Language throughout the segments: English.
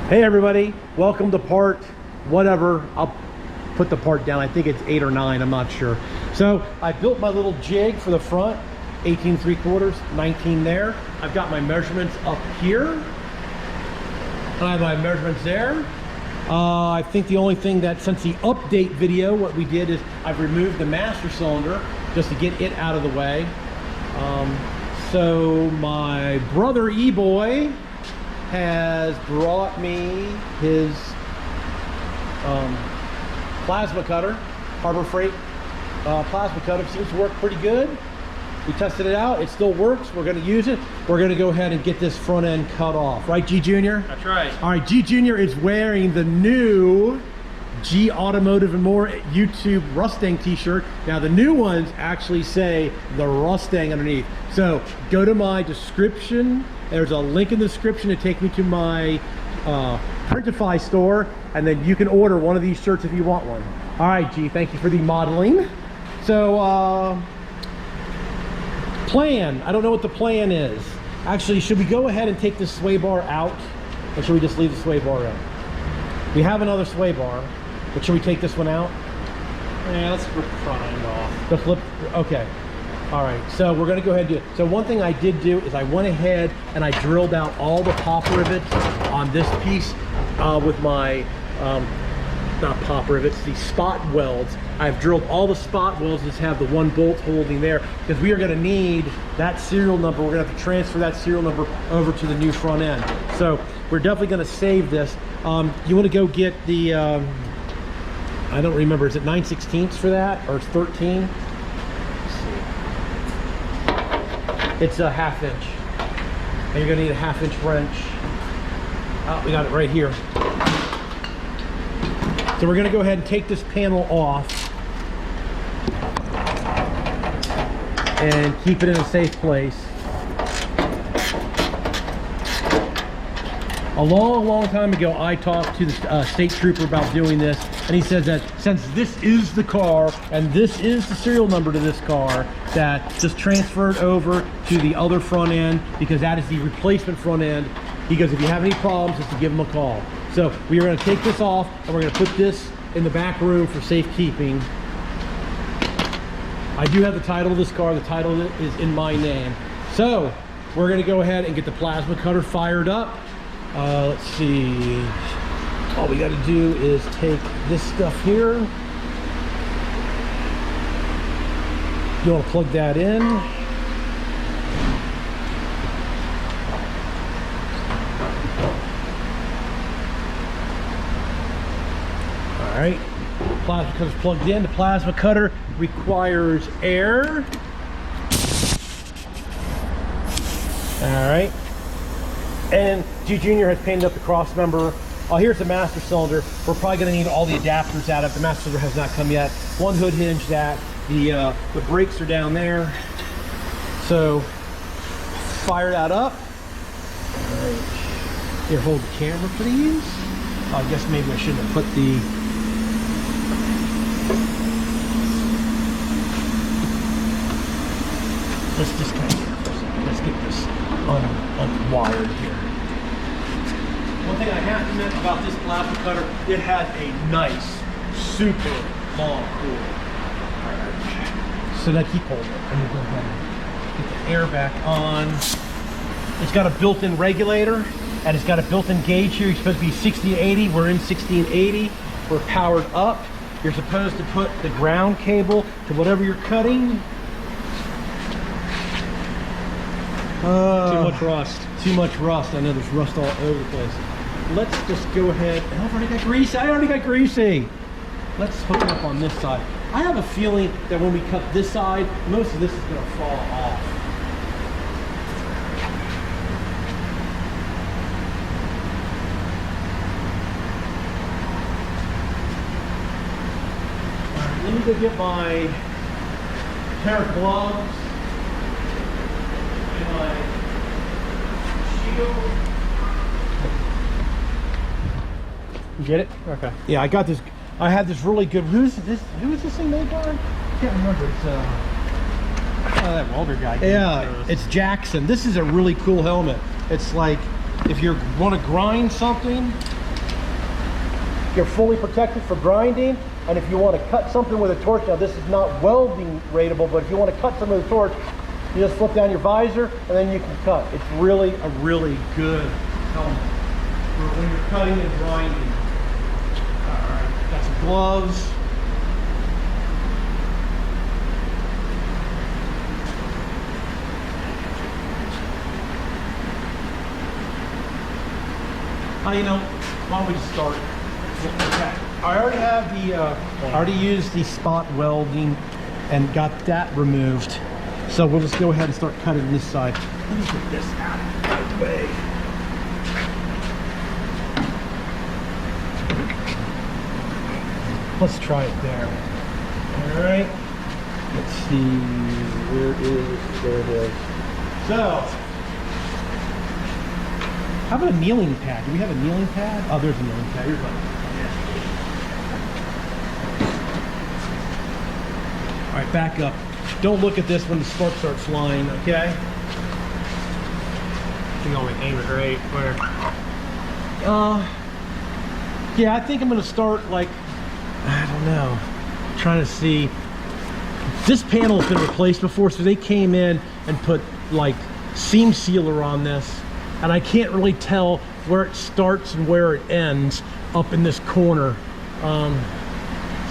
Hey everybody, welcome to part whatever. I'll put the part down. I think it's 8 or 9, I'm not sure. So I built my little jig for the front, 18 3/4, 19 there. I've got my measurements up here, and I have my measurements there. I think the only thing that, since the update video, what we did is I've removed the master cylinder just to get it out of the way. So my brother E-Boy has brought me his plasma cutter, Harbor Freight plasma cutter. Seems to work pretty good. We tested it out, it still works. We're going to use it. We're going to go ahead and get this front end cut off, right, G Junior? That's right. All right, G Junior is wearing the new G Automotive and More YouTube Rustang t-shirt. Now the new ones actually say the Rustang underneath. So go to my description. There's a link in the description to take me to my Printify store, and then you can order one of these shirts if you want one. All right, G, thank you for the modeling. So plan, I don't know what the plan is. Actually, should we go ahead and take this sway bar out, or should we just leave the sway bar in? We have another sway bar, but should we take this one out? Yeah, let's rip the front end off. The flip, okay. All right, so we're gonna go ahead and do it. So one thing I did do is I went ahead and I drilled out all the pop rivets on this piece with my, not pop rivets, the spot welds. I've drilled all the spot welds, just have the one bolt holding there, because we are gonna need that serial number. We're gonna have to transfer that serial number over to the new front end. So we're definitely gonna save this. You wanna go get the, I don't remember, is it 9/16 for that, or it's 13? It's a 1/2 inch, and you're gonna need a 1/2 inch wrench. Oh, we got it right here. So we're gonna go ahead and take this panel off and keep it in a safe place. A long time ago, I talked to the state trooper about doing this, and he says that since this is the car and this is the serial number to this car, that just transfer it over to the other front end, because that is the replacement front end. He goes, if you have any problems, just to give him a call. So we are going to take this off, and we're going to put this in the back room for safekeeping. I do have the title of this car. The title is in my name. So we're going to go ahead and get the plasma cutter fired up. Let's see. All we got to do is take this stuff here. You want to plug that in. All right, plasma cutter's plugged in. The plasma cutter requires air. All right. And G Junior has painted up the cross member. Oh, here's the master cylinder. We're probably going to need all the adapters out of it. The master cylinder has not come yet. One hood hinge, that the brakes are down there. So fire that up. All right. Here, hold the camera, please. I guess maybe I shouldn't have put the. Let's just kind of, let's get this unwired here. One thing I have to mention about this plasma cutter, it has a nice, super long cord. Right. So that keep holding it. I'm gonna go ahead and get the air back on. It's got a built-in regulator, and it's got a built-in gauge here. You're supposed to be 60 to 80. We're in 60 and 80. We're powered up. You're supposed to put the ground cable to whatever you're cutting. Too much rust. Too much rust. I know there's rust all over the place. Let's just go ahead. And I've already got greasy. I already got greasy. Let's hook it up on this side. I have a feeling that when we cut this side, most of this is going to fall off. All right, let me go get my pair of gloves. My shield. You get it? Okay. Yeah, I got this. I had this really good. Who is this thing made by? I can't remember. It's that welder guy. Yeah, it's Jackson. This is a really cool helmet. It's like if you want to grind something, You're fully protected for grinding, and if you want to cut something with a torch, now this is not welding rateable, but if you want to cut something with a torch, you just flip down your visor and then you can cut. It's really a really good helmet for when you're cutting and grinding. All right, got some gloves. You know, why don't we just start? Okay. I already have the, I already used the spot welding and got that removed. So we'll just go ahead and start cutting this side. Let me get this out of the way. Let's try it there. All right. Let's see. There it is. So. How about a kneeling pad? Do we have a kneeling pad? Oh, there's a kneeling pad. Here's one. Yeah. All right, back up. Don't look at this when the sparks start flying, okay? I think I'll aim it right where. Yeah, I think I'm gonna start like, I don't know, trying to see. This panel has been replaced before, so they came in and put like seam sealer on this. And I can't really tell where it starts and where it ends up in this corner.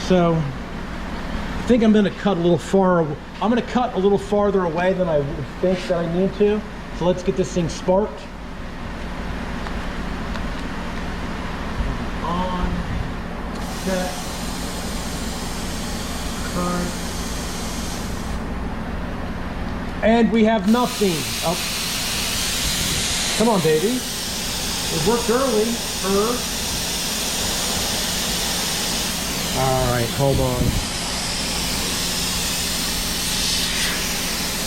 So I think I'm going to cut a little far. I'm going to cut a little farther away than I would think that I need to. So let's get this thing sparked. On, set, current, and we have nothing. Oh. Come on, baby. It worked early. All right, hold on.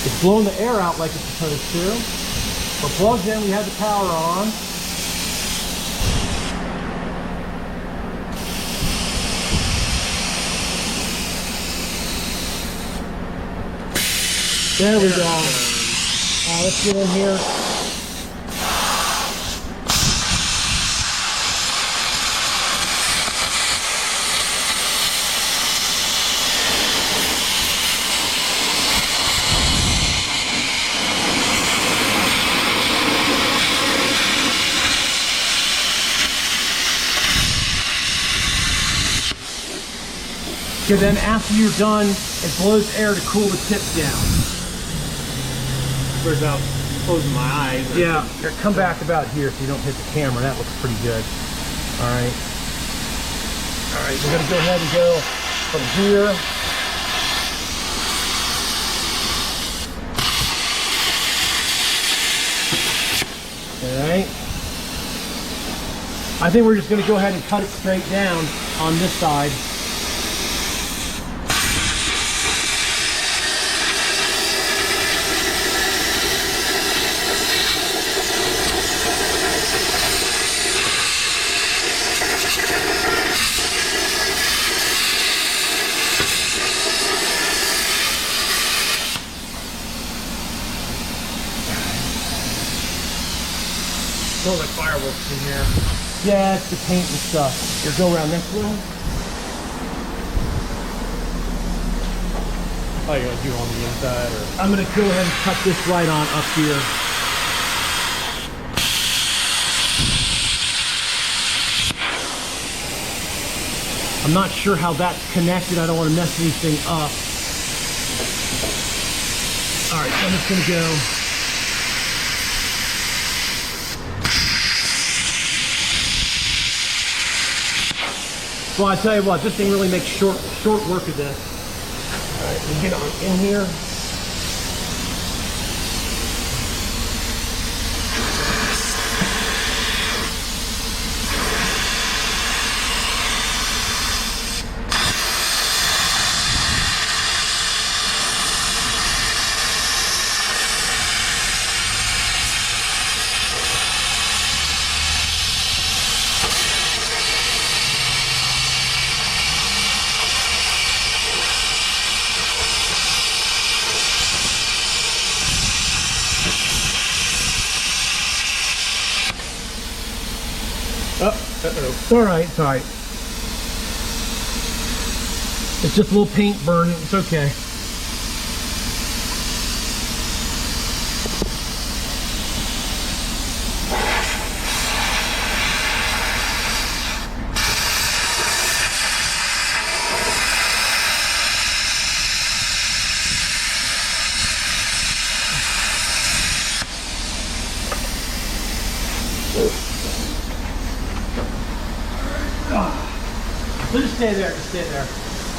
It's blowing the air out like it's supposed to. We're plugged in. We have the power on. There we go. Let's get in here. Okay, then after you're done, it blows air to cool the tip down. Without closing my eyes. Yeah, here, come back about here so you don't hit the camera. That looks pretty good. All right. All right, we're gonna go ahead and go from here. All right. I think we're just gonna go ahead and cut it straight down on this side. Smells like fireworks in here. Yeah, it's the paint and stuff. Here, go around this way. Oh, you're gonna do on the inside, or? I'm gonna go ahead and cut this right on up here. I'm not sure how that's connected. I don't want to mess anything up. All right, so I'm just gonna go. Well, I tell you what, this thing really makes short work of this. All right, we get on in here. Oh, it's all right, it's all right. It's just a little paint burn, it's okay. So just stay there, just stay there.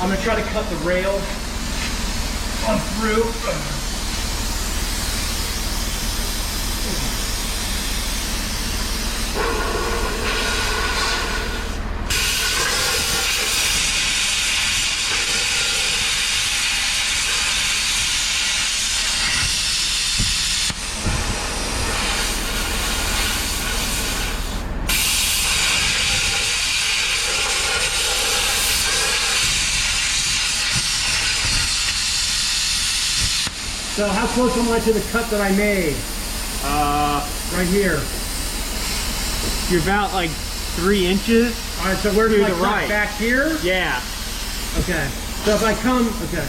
I'm gonna try to cut the rail on through. So how close am I to the cut that I made? Right here. You're about like 3 inches. All right, so where do I the cut? right. Back here? Yeah. Okay. So if I come, okay.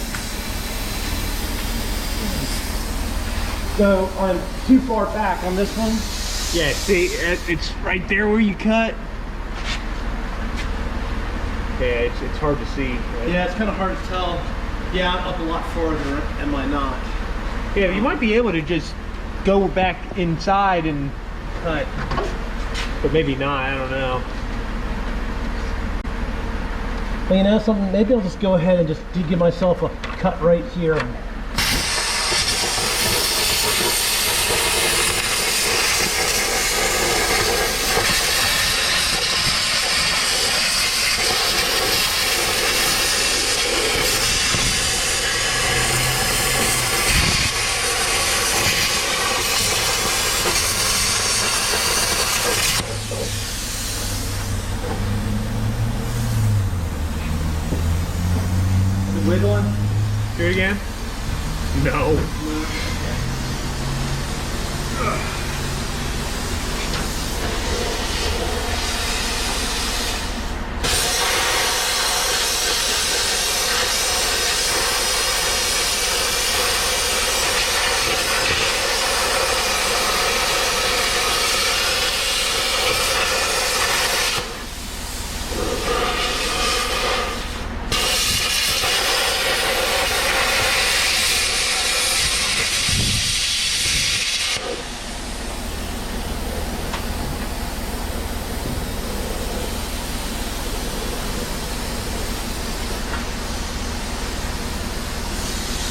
So I'm too far back on this one. Yeah, see, it's right there where you cut. Yeah, it's hard to see. Right? Yeah, it's kind of hard to tell. Yeah, I'm up a lot farther, am I not? Yeah, you might be able to just go back inside and cut, but maybe not, I don't know. Well, you know something, maybe I'll just go ahead and just give myself a cut right here. Wiggling? Do it again? No.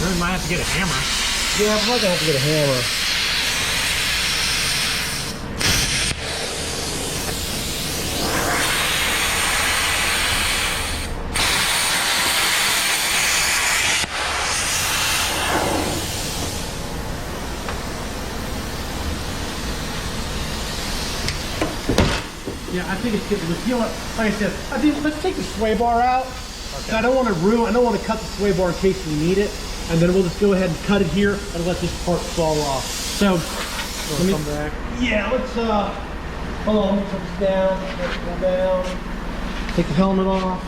We might have to get a hammer. Yeah, I'm probably gonna have to get a hammer. Yeah, I think it's getting loose. You know what? Like I said, I think let's take the sway bar out. Okay. I don't want to ruin. I don't want to cut the sway bar in case we need it, and then we'll just go ahead and cut it here and let this part fall off. So let me come back. Yeah, let's hold on. Let me put this down. Let it go down. Take the helmet off.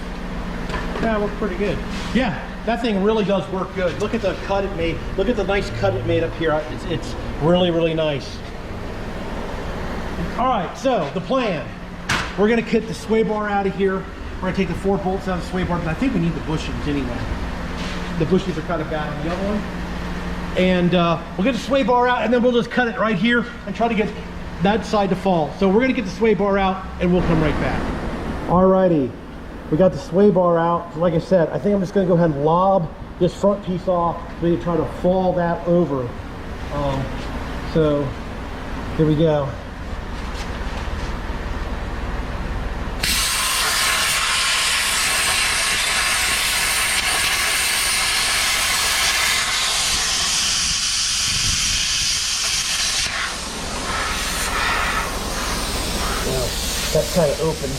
Yeah, it worked pretty good. Yeah, that thing really does work good. Look at the cut it made. Look at the nice cut it made up here. It's really, really nice. All right, so the plan. We're gonna cut the sway bar out of here. We're gonna take the 4 bolts out of the sway bar, but I think we need the bushings anyway. The bushings are kind of bad on the other one. And we'll get the sway bar out, and then we'll just cut it right here and try to get that side to fall. So we're gonna get the sway bar out, and we'll come right back. Alrighty, we got the sway bar out. Like I said, I think I'm just gonna go ahead and lob this front piece off. We're gonna try to fall that over. So here we go. That's kind of open.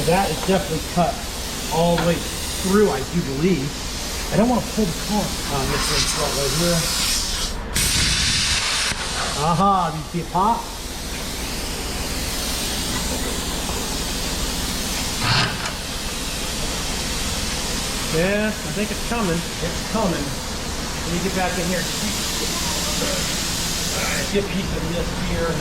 So that is definitely cut all the way through, I do believe. I don't want to pull the car on this thing front right here. Aha, do you see it pop? Yeah, I think it's coming. It's coming. Let me get back in here. Alright, get a piece of this here.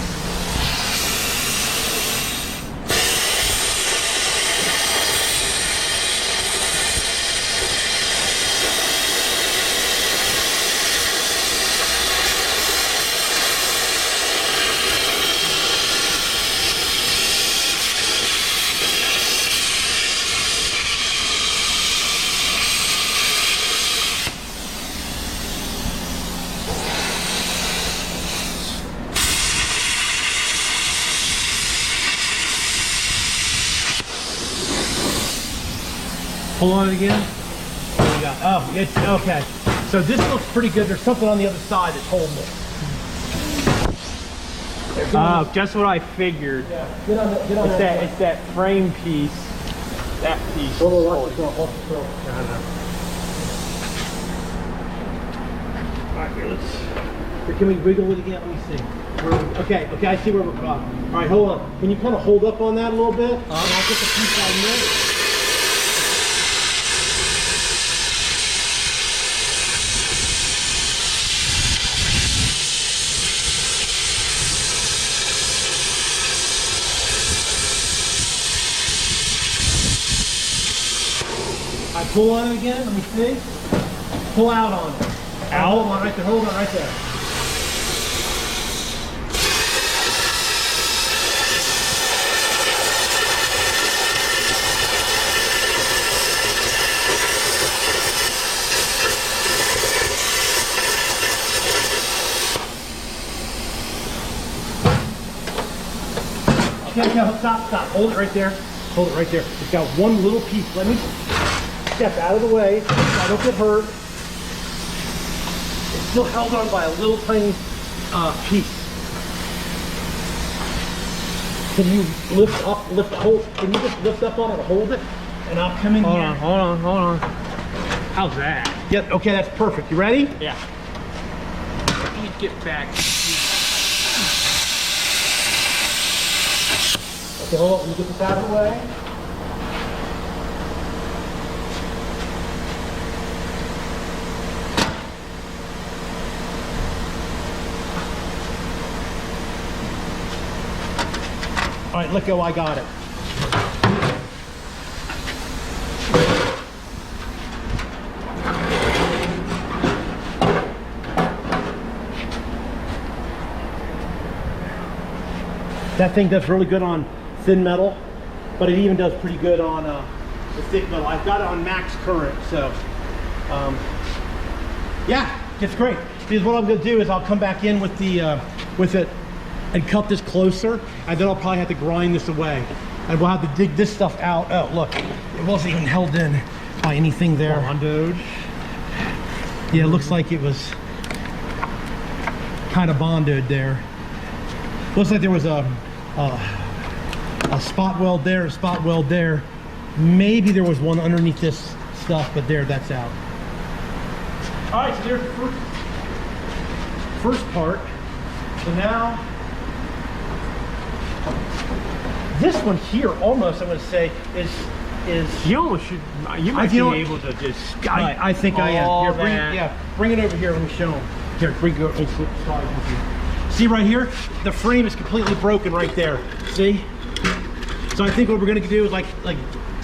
Pull on it again. There we go. Oh, it's okay. So this looks pretty good. There's something on the other side that's holding it. Oh, just what I figured. Yeah. Get on that. It's that frame piece. That piece. Alright, here, can we wiggle it again? Let me see. Okay, I see where we're caught. Alright, hold on. Can you kind of hold up on that a little bit? And I'll get the piece out here. I pull on it again, let me see. Pull out on it. Out? Hold on right there, hold on right there. Okay, stop. Hold it right there. Hold it right there. It's got one little piece. Let me step out of the way so I don't get hurt. It's still held on by a little tiny piece. Can you can you just lift up on it and hold it? And I'll come in here. Hold on. How's that? Yep, okay, that's perfect. You ready? Yeah. Let me get back. Okay, hold on, let me get this out of the way. All right, let go, I got it. That thing does really good on thin metal, but it even does pretty good on the thick metal. I've got it on max current, so yeah, it's great. Because what I'm going to do is I'll come back in with the with it and cut this closer, and then I'll probably have to grind this away, and we'll have to dig this stuff out. Oh, look, it wasn't even held in by anything there. Bondoed. Yeah, it looks like it was kind of bonded there. Looks like there was a spot weld there, a spot weld there. Maybe there was one underneath this stuff, but there, that's out. All right, so there's the first part. So now, this one here, almost, I'm going to say, is You almost should. You might be able to just. I think I am. Here, That. bring it over here. Let me show them. Here, bring it over. See right here, the frame is completely broken right there. See? So I think what we're going to do is like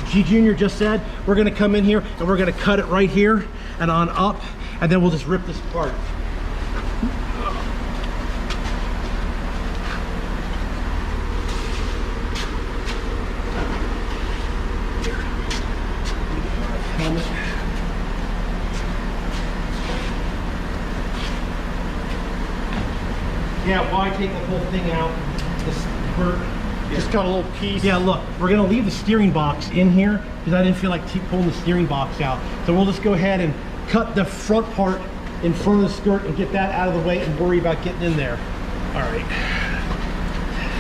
G Junior just said, we're going to come in here and we're going to cut it right here and on up, and then we'll just rip this apart. Yeah, why take the whole thing out? Just got a little piece. Yeah, look, we're gonna leave the steering box in here because I didn't feel like pulling the steering box out. So we'll just go ahead and cut the front part in front of the skirt and get that out of the way and worry about getting in there. All right,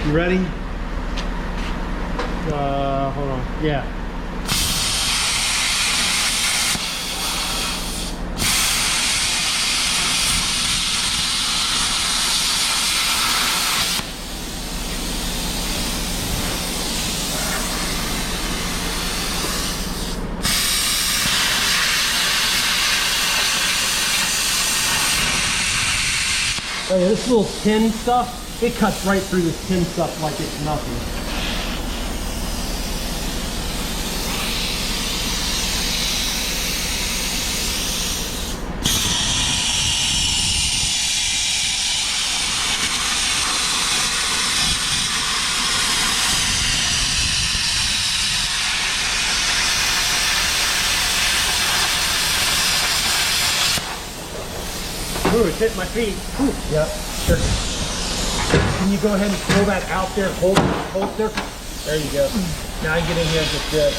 you ready? Hold on. Yeah. Oh yeah, this little tin stuff, it cuts right through this tin stuff like it's nothing. Ooh, it's hitting my feet. Ooh, yeah, sure. Can you go ahead and pull that out there, hold it there? There you go. Now you get in here and get this.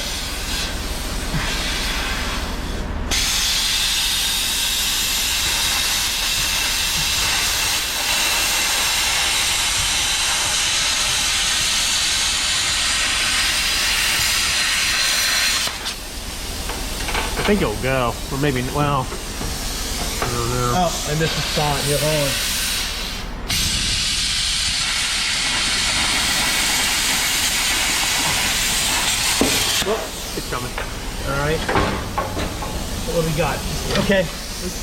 I think it'll go, or maybe, well, I don't know. Oh, I missed a spot. Here, hold on. Oh, it's coming. All right. What do we got? Okay.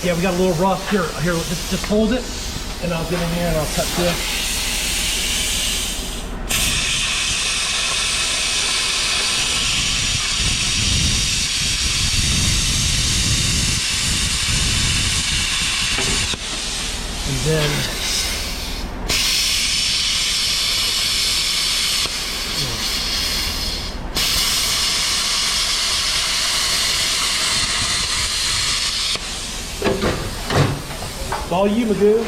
Yeah, we got a little rust here. Here, just hold it, and I'll get in here and I'll cut this. And then it's all you, Magoo.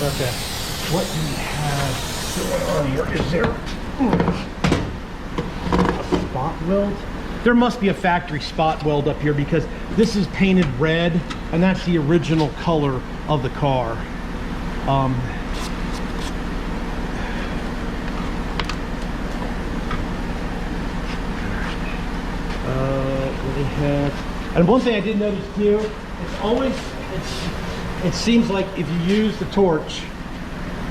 Okay. What do we have going on here? Is there a spot weld? There must be a factory spot weld up here because this is painted red and that's the original color of the car. What we have, and one thing I did notice too, it's always, it seems like if you use the torch,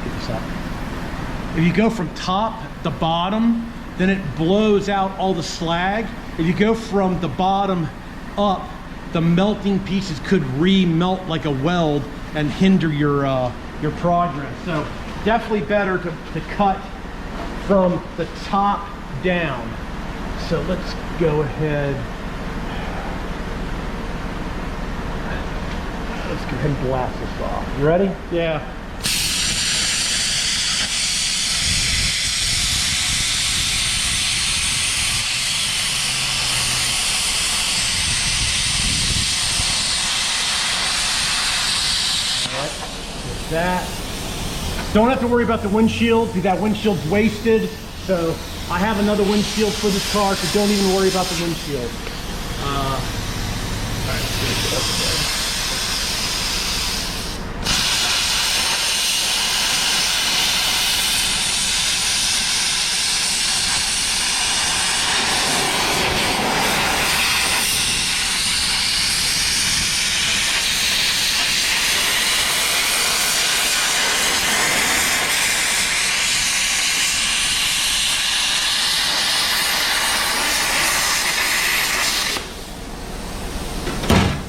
get this up. If you go from top to bottom, then it blows out all the slag. If you go from the bottom up, the melting pieces could re-melt like a weld and hinder your progress. So definitely better to cut from the top down. So let's go ahead. Let's go ahead and blast this off. You ready? Yeah. That. Don't have to worry about the windshield because that windshield's wasted. So I have another windshield for this car, so don't even worry about the windshield. All right, let's get it up again.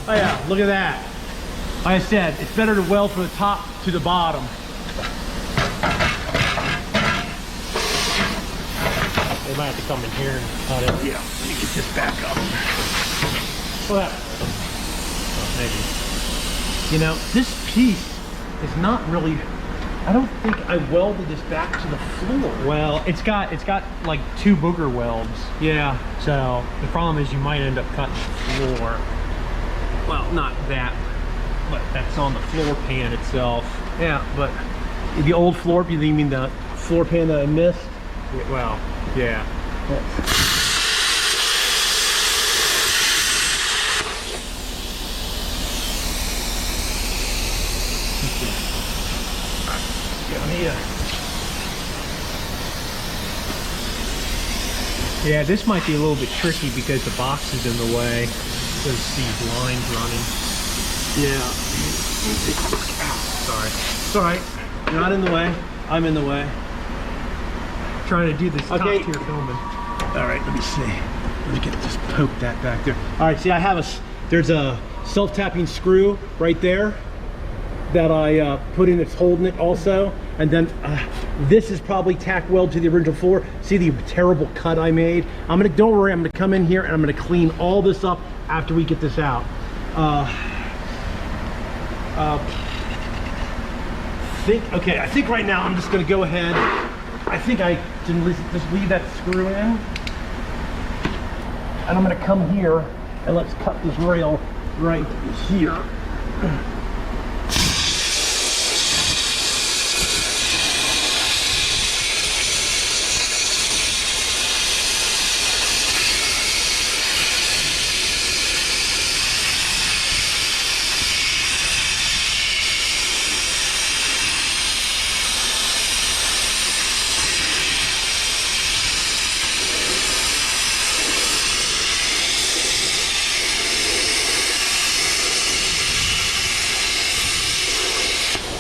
Oh yeah, look at that. Like I said, it's better to weld from the top to the bottom. They might have to come in here and cut it. Yeah, let me get this back up. Well, oh, maybe. You know, this piece is not really, I don't think I welded this back to the floor. Well, it's got like 2 booger welds. Yeah. So the problem is you might end up cutting the floor. Well, not that, but that's on the floor pan itself. Yeah, but the old floor, you mean the floor pan that I missed? Well, yeah. Yeah, this might be a little bit tricky because the box is in the way. There's these lines running. Yeah. Sorry. It's all right. You're not in the way. I'm in the way. Trying to do this top Okay. tier filming. All right, let me see. Let me just poke that back there. All right, see, I have there's a self-tapping screw right there that I put in that's holding it also. And then this is probably tack weld to the original floor. See the terrible cut I made? Don't worry, I'm gonna come in here and I'm gonna clean all this up after we get this out. I think right now I'm just gonna go ahead. I think I can just leave that screw in. And I'm gonna come here and let's cut this rail right here.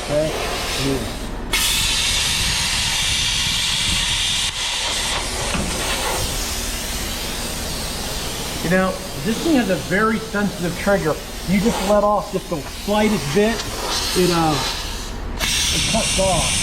Okay. You know, this thing has a very sensitive trigger. You just let off just the slightest bit, it cuts off.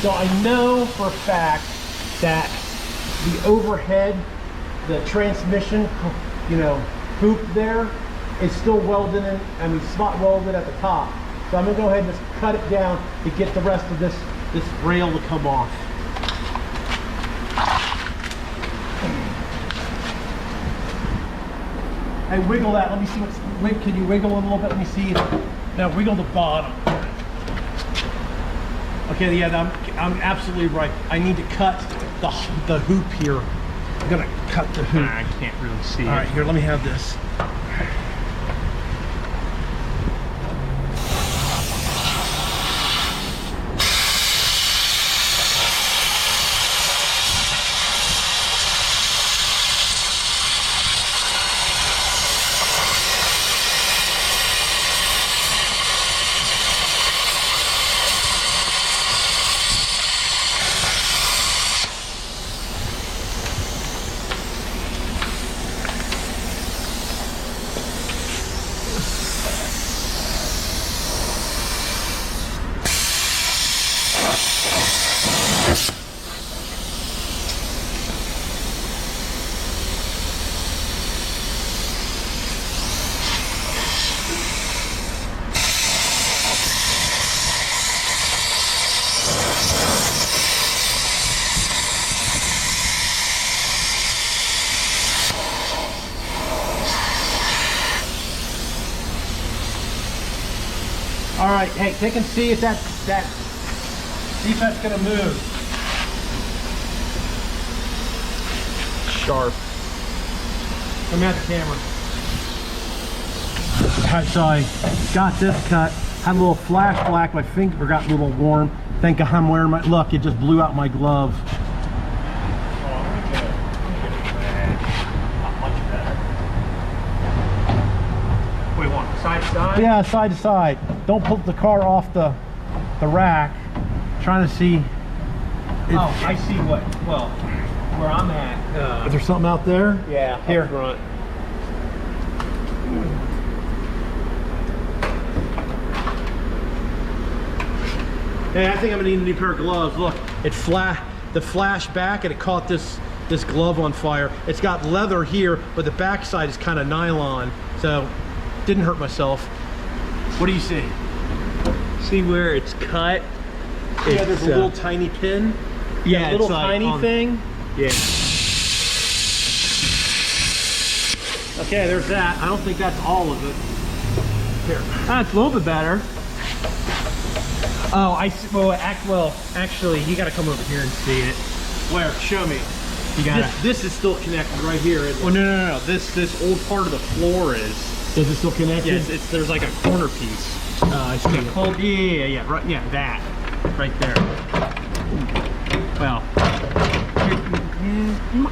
So I know for a fact that the overhead, the transmission, hoop there is still welded in, spot welded at the top. So I'm gonna go ahead and just cut it down to get the rest of this rail to come off. Hey, wiggle that. Let me see can you wiggle it a little bit? Let me see. Now wiggle the bottom. Okay, yeah, I'm absolutely right. I need to cut the hoop here. I'm gonna cut the hoop. I can't really see it. All right, here, let me have this. All right, hey, take and see if see if that's gonna move. Sharp. Come at the camera. All right, so I got this cut. Had a little flash black. My finger got a little warm. Thank God I'm wearing my, look, it just blew out my glove. Side to side? Yeah, side to side. Don't pull the car off the rack. Trying to see. Oh, I see where I'm at. Is there something out there? Yeah, here. Up front. Hey, I think I'm gonna need a new pair of gloves. Look, the flash back and it caught this glove on fire. It's got leather here, but the back side is kind of nylon, so didn't hurt myself. What do you see? See where it's cut? Yeah, there's a little tiny pin. Yeah, that little it's like tiny thing. Yeah. Okay, there's that. I don't think that's all of it. Here. That's a little bit better. Oh, I see. Well, actually, you got to come over here and see it. Where? Show me. You got this is still connected right here, isn't it? Well, no. This old part of the floor is. Is it still connected? Yes, there's like a corner piece. I see. Yeah, right, yeah, that, right there. Well,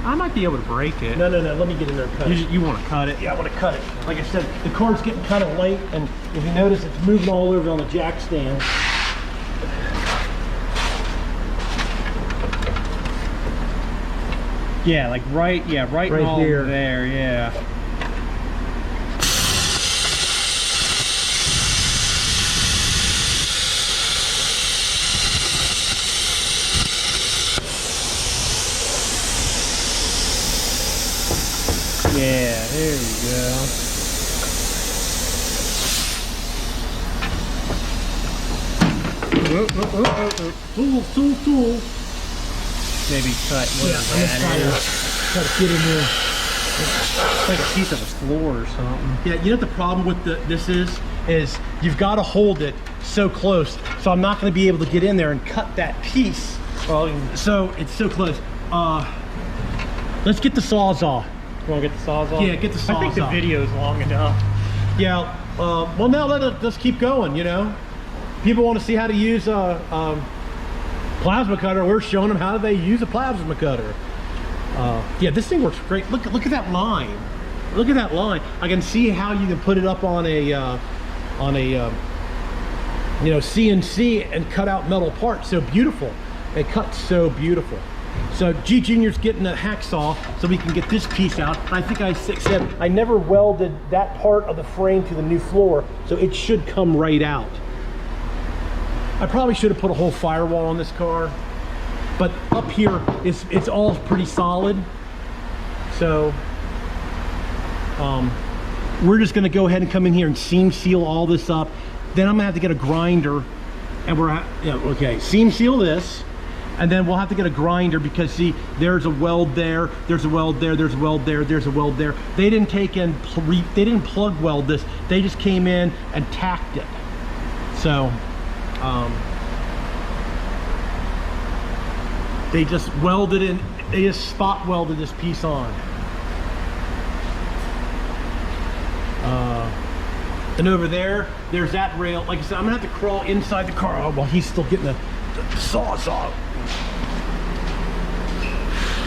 I might be able to break it. No. Let me get in there and cut it. You want to cut it? Yeah, I want to cut it. Like I said, the card's getting kind of light, and if you notice, it's moving all over on the jack stand. Yeah, like right all here. There, yeah. Yeah, there we go. Tool. Maybe cut Yeah, I'm gonna try to get in there. It's like a piece of a floor or something. Yeah, you know what the problem with this is you've got to hold it so close. So I'm not going to be able to get in there and cut that piece. Well, So it's so close. Let's get the Sawzall. you want to get the Sawzall? Yeah, get the Sawzall. I think the video is long enough. Yeah. Well, now let's keep going. You know, people want to see how to use a plasma cutter. We're showing them how they use a plasma cutter. Yeah, this thing works great. Look at that line. Look at that line. I can see how you can put it up on a you know, CNC and cut out metal parts. So beautiful. It cuts so beautiful. So G Junior's getting a hacksaw so we can get this piece out. I think I said I never welded that part of the frame to the new floor, so it should come right out. I probably should have put a whole firewall on this car, but up here it's all pretty solid. So we're just going to go ahead and come in here and seam seal all this up. Then I'm gonna have to get a grinder, and seam seal this, and then we'll have to get a grinder because see, there's a weld there, there's a weld there, there's a weld there, there's a weld there. They didn't they didn't plug weld this. They just came in and tacked it. So they just welded in. They just spot welded this piece on. And over there's that rail. Like I said, I'm gonna have to crawl inside the car. Oh, well, he's still getting the Sawzall.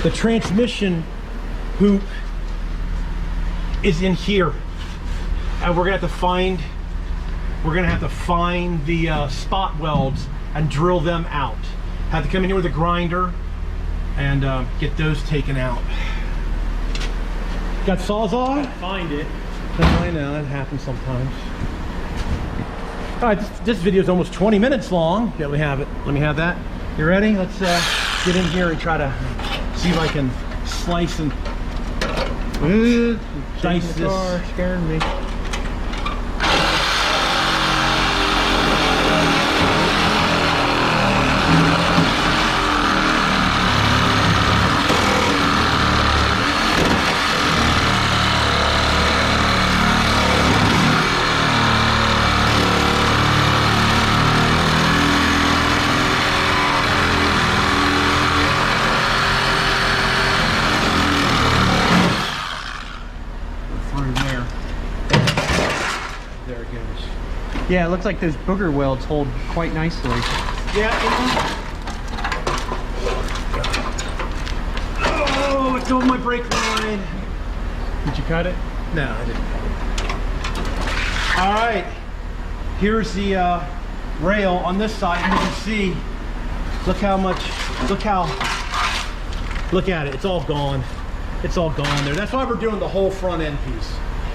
The transmission hoop is in here, and we're gonna have to find the spot welds and drill them out. Have to come in here with a grinder and get those taken out. Got Sawzall? Find it. I know, that happens sometimes. All right, this video is almost 20 minutes long. Yeah, we have it. Let me have that. You ready? Let's get in here and try to see if I can slice and dice this. Car, scaring me. Yeah, it looks like those booger welds hold quite nicely. Yeah. Oh, it's on my brake line. Did you cut it? No, I didn't. All right. Here's the rail on this side. You can see. Look at it. It's all gone. It's all gone there. That's why we're doing the whole front end piece.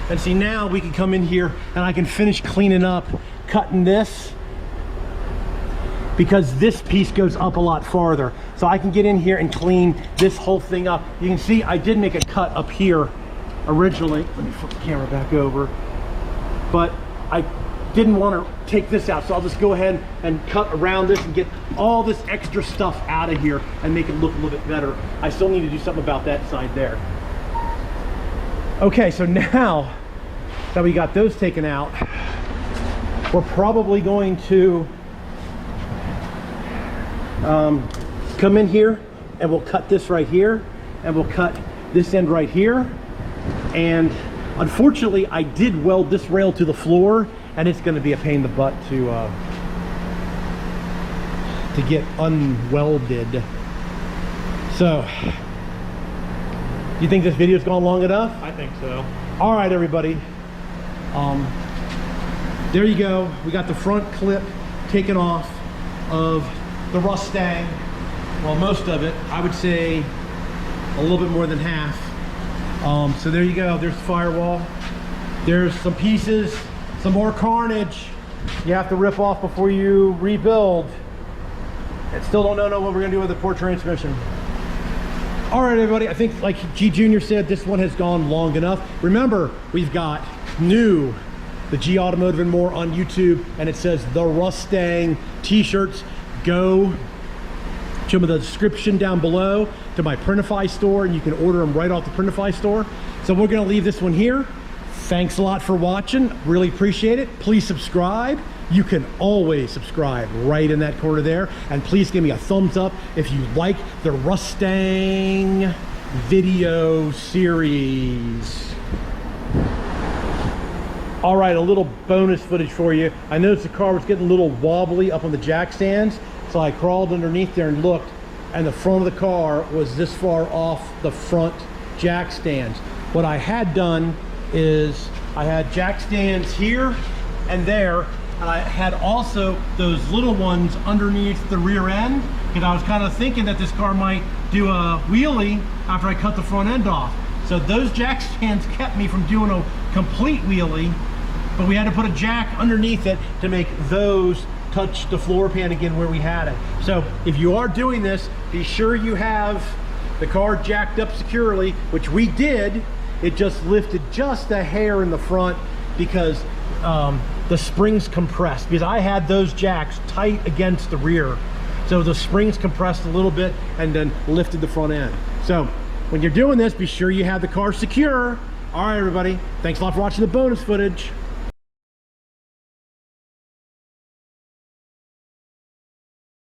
And see, now we can come in here and I can finish cleaning up, cutting this, because this piece goes up a lot farther. So I can get in here and clean this whole thing up. You can see I did make a cut up here originally. Let me flip the camera back over. But I didn't want to take this out, so I'll just go ahead and cut around this and get all this extra stuff out of here and make it look a little bit better. I still need to do something about that side there. Okay, so now that we got those taken out, we're probably going to come in here and we'll cut this right here, and we'll cut this end right here. And unfortunately, I did weld this rail to the floor, and it's going to be a pain in the butt to get unwelded. So, you think this video's gone long enough? I think so. All right, everybody. There you go. We got the front clip taken off of the Rustang. Well, most of it. I would say a little bit more than half. So there you go. There's the firewall. There's some pieces, some more carnage you have to rip off before you rebuild. And still don't know what we're gonna do with the port transmission. All right, everybody, I think like G Junior said, this one has gone long enough. Remember, we've got the G Automotive and More on YouTube, and it says the Rustang t-shirts. Go to the description down below to my Printify store, and you can order them right off the Printify store. So we're gonna leave this one here. Thanks a lot for watching, really appreciate it. Please subscribe. You can always subscribe right in that corner there. And please give me a thumbs up if you like the Rustang video series. All right, a little bonus footage for you. I noticed the car was getting a little wobbly up on the jack stands, so I crawled underneath there and looked, and the front of the car was this far off the front jack stands. What I had done is I had jack stands here and there, and I had also those little ones underneath the rear end, because I was kind of thinking that this car might do a wheelie after I cut the front end off. So those jack stands kept me from doing a complete wheelie, but we had to put a jack underneath it to make those touch the floor pan again where we had it. So if you are doing this, be sure you have the car jacked up securely, which we did. It just lifted just a hair in the front because the springs compressed, because I had those jacks tight against the rear. So the springs compressed a little bit and then lifted the front end. So when you're doing this, be sure you have the car secure. All right, everybody. Thanks a lot for watching the bonus footage.